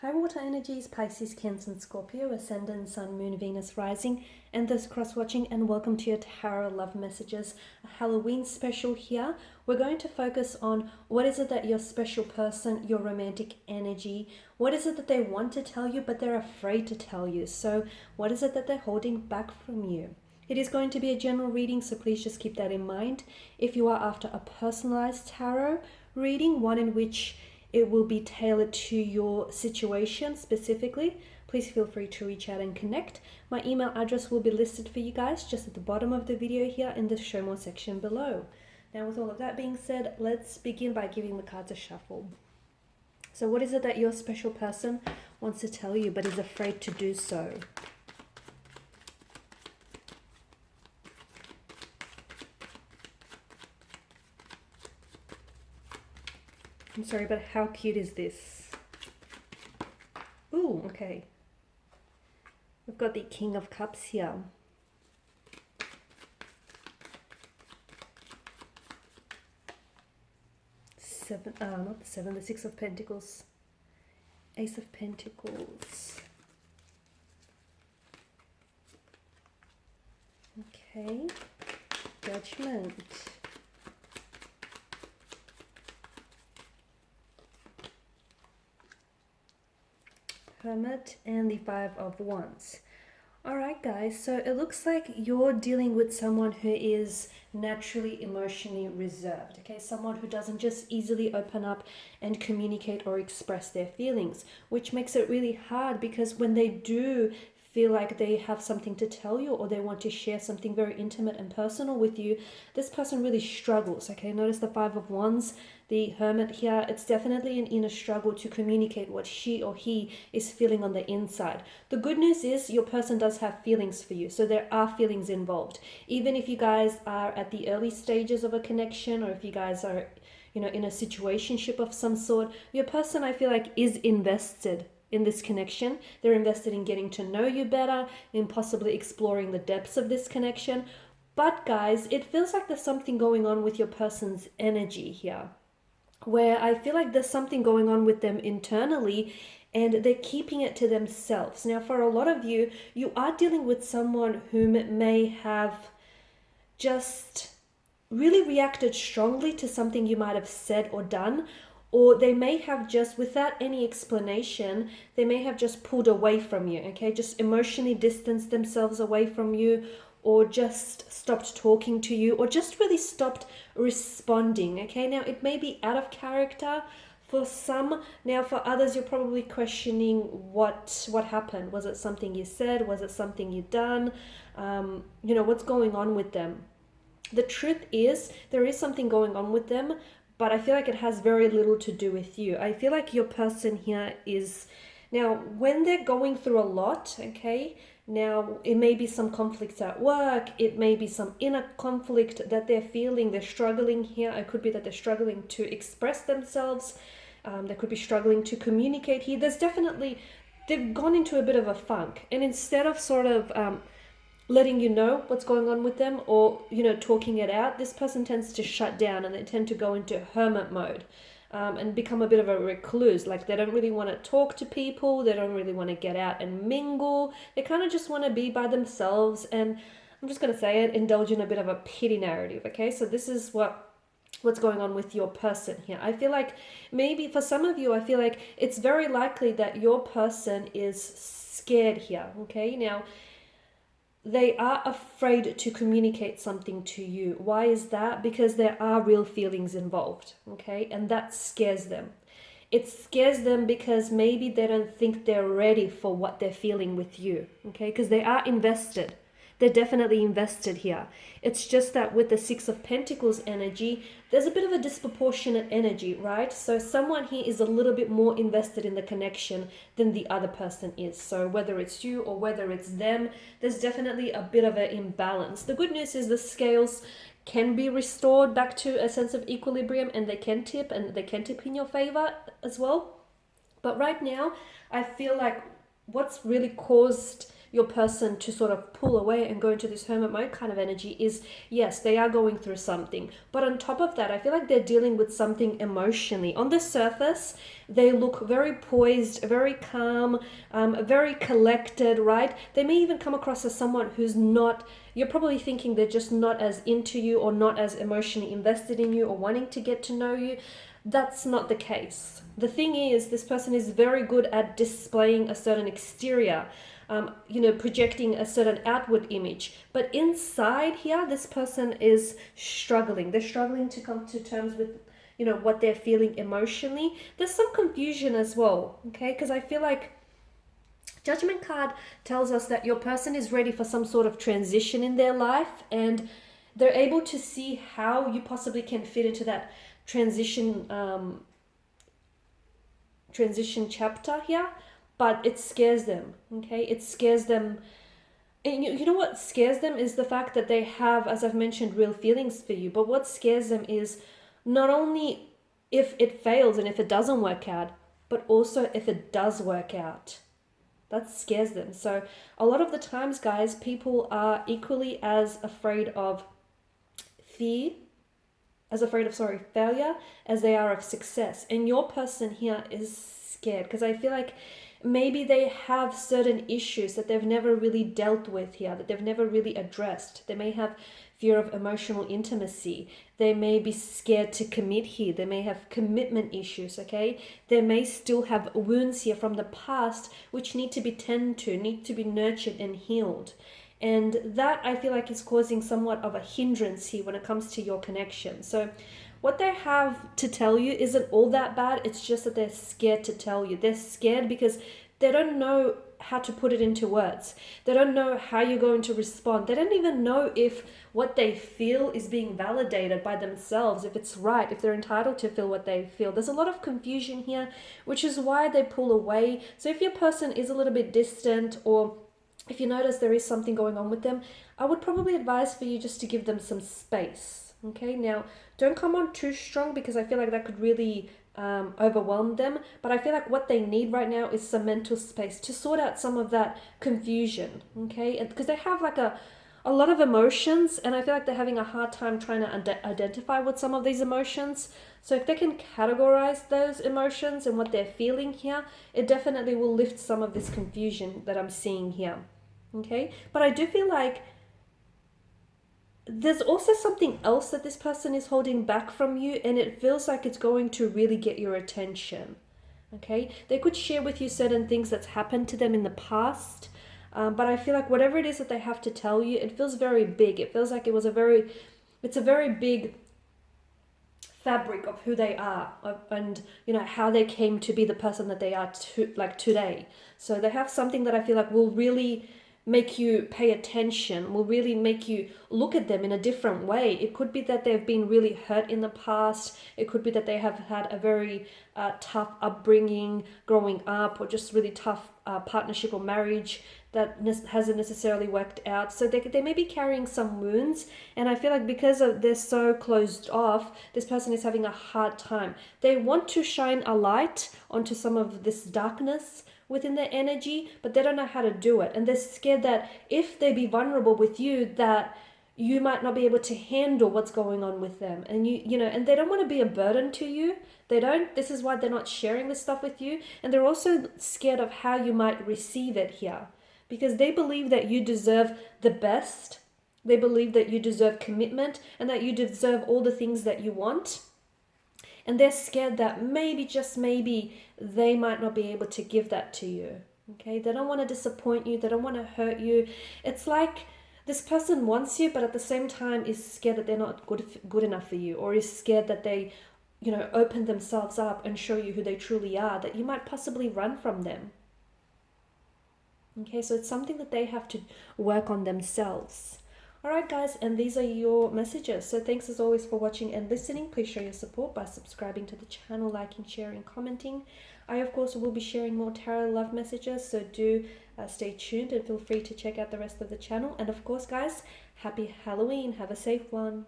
High water energies, Pisces, Cancer, and Scorpio, Ascendant, Sun, Moon, Venus, Rising, and those cross-watching, and welcome to your Tarot Love Messages, a Halloween special here. We're going to focus on what is it that your special person, your romantic energy, what is it that they want to tell you but they're afraid to tell you? So what is it that they're holding back from you? It is going to be a general reading, so please just keep that in mind. If you are after a personalized tarot reading, one in which it will be tailored to your situation specifically, please feel free to reach out and connect. My email address will be listed for you guys just at the bottom of the video here in the show more section below. Now, with all of that being said, let's begin by giving the cards a shuffle. So what is it that your special person wants to tell you but is afraid to do so? I'm sorry, but how cute is this? Ooh, okay. We've got the King of Cups here. Not the seven, the Six of Pentacles. Ace of Pentacles. Okay. Judgment. Hermit and the Five of Wands. Alright guys, so it looks like you're dealing with someone who is naturally emotionally reserved, okay? Someone who doesn't just easily open up and communicate or express their feelings, which makes it really hard because when they do feel like they have something to tell you or they want to share something very intimate and personal with you, this person really struggles, okay? Notice the Five of Wands, the Hermit here. It's definitely an inner struggle to communicate what she or he is feeling on the inside. The good news is your person does have feelings for you, so there are feelings involved. Even if you guys are at the early stages of a connection, or if you guys are, in a situationship of some sort, your person, I feel like, is invested in this connection. They're invested in getting to know you better, in possibly exploring the depths of this connection. But guys, it feels like there's something going on with your person's energy here, where I feel like there's something going on with them internally and they're keeping it to themselves. Now, for a lot of you, you are dealing with someone whom may have just really reacted strongly to something you might have said or done, or they may have just, without any explanation, they may have just pulled away from you, okay? Just emotionally distanced themselves away from you, or just stopped talking to you, or just really stopped responding, okay? Now, it may be out of character for some. Now, for others, you're probably questioning what happened. Was it something you said? Was it something you done? What's going on with them? The truth is, there is something going on with them, but I feel like it has very little to do with you. I feel like your person here is, now, when they're going through a lot, okay, now it may be some conflicts at work, it may be some inner conflict that they're feeling, they're struggling here. It could be that they're struggling to express themselves, they could be struggling to communicate here. They've gone into a bit of a funk, and instead of sort of letting you know what's going on with them, or talking it out, this person tends to shut down and they tend to go into hermit mode, and become a bit of a recluse. Like, they don't really want to talk to people, they don't really want to get out and mingle, they kind of just want to be by themselves, and I'm just going to say it, indulge in a bit of a pity narrative, okay? So this is what's going on with your person here. I feel like maybe for some of you, I feel like it's very likely that your person is scared here, okay? Now, they are afraid to communicate something to you. Why is that? Because there are real feelings involved, okay? And that scares them. It scares them because maybe they don't think they're ready for what they're feeling with you, okay? Because they are invested. They're definitely invested here. It's just that with the Six of Pentacles energy, there's a bit of a disproportionate energy, right? So someone here is a little bit more invested in the connection than the other person is. So whether it's you or whether it's them, there's definitely a bit of an imbalance. The good news is the scales can be restored back to a sense of equilibrium, and they can tip in your favor as well. But right now, I feel like what's really caused your person to sort of pull away and go into this hermit mode kind of energy is, yes, they are going through something. But on top of that, I feel like they're dealing with something emotionally. On the surface, they look very poised, very calm, very collected, right? They may even come across as someone who's not, you're probably thinking they're just not as into you or not as emotionally invested in you or wanting to get to know you. That's not the case. The thing is, this person is very good at displaying a certain exterior, projecting a certain outward image. But inside here, this person is struggling. They're struggling to come to terms with, what they're feeling emotionally. There's some confusion as well, okay? Because I feel like Judgment card tells us that your person is ready for some sort of transition in their life, and they're able to see how you possibly can fit into that transition chapter here, but it scares them, okay? It scares them. And you know what scares them is the fact that they have, as I've mentioned, real feelings for you. But what scares them is not only if it fails and if it doesn't work out, but also if it does work out. That scares them. So a lot of the times, guys, people are equally as afraid of failure as they are of success. And your person here is scared because I feel like maybe they have certain issues that they've never really dealt with here, that they've never really addressed. They may have fear of emotional intimacy. They may be scared to commit here. They may have commitment issues, okay? They may still have wounds here from the past which need to be tended to, need to be nurtured and healed. And that, I feel like, is causing somewhat of a hindrance here when it comes to your connection. So what they have to tell you isn't all that bad. It's just that they're scared to tell you. They're scared because they don't know how to put it into words. They don't know how you're going to respond. They don't even know if what they feel is being validated by themselves, if it's right, if they're entitled to feel what they feel. There's a lot of confusion here, which is why they pull away. So if your person is a little bit distant, or if you notice there is something going on with them, I would probably advise for you just to give them some space. Okay, now don't come on too strong because I feel like that could really overwhelm them. But I feel like what they need right now is some mental space to sort out some of that confusion. Okay, and because they have like a lot of emotions, and I feel like they're having a hard time trying to identify with some of these emotions. So if they can categorize those emotions and what they're feeling here, it definitely will lift some of this confusion that I'm seeing here. Okay, but I do feel like there's also something else that this person is holding back from you, and it feels like it's going to really get your attention. Okay, they could share with you certain things that's happened to them in the past, but I feel like whatever it is that they have to tell you, it feels very big. It feels like it's a very big fabric of who they are, and how they came to be the person that they are today. So they have something that I feel like will really make you pay attention, will really make you look at them in a different way. It could be that they've been really hurt in the past. It could be that they have had a very tough upbringing growing up, or just really tough partnership or marriage that hasn't necessarily worked out. So they may be carrying some wounds, and I feel like because they're so closed off, this person is having a hard time. They want to shine a light onto some of this darkness within their energy, but they don't know how to do it, and they're scared that if they be vulnerable with you, that you might not be able to handle what's going on with them, and and they don't want to be a burden to you. This is why they're not sharing this stuff with you, and they're also scared of how you might receive it here, because they believe that you deserve the best. They believe that you deserve commitment and that you deserve all the things that you want. And they're scared that maybe, just maybe, they might not be able to give that to you. Okay, they don't want to disappoint you. They don't want to hurt you. It's like this person wants you, but at the same time is scared that they're not good enough for you, or is scared that they, open themselves up and show you who they truly are, that you might possibly run from them. Okay, so it's something that they have to work on themselves. Alright guys, and these are your messages. So thanks as always for watching and listening. Please show your support by subscribing to the channel, liking, sharing, commenting. I of course will be sharing more tarot love messages, so do stay tuned and feel free to check out the rest of the channel. And of course guys, happy Halloween. Have a safe one.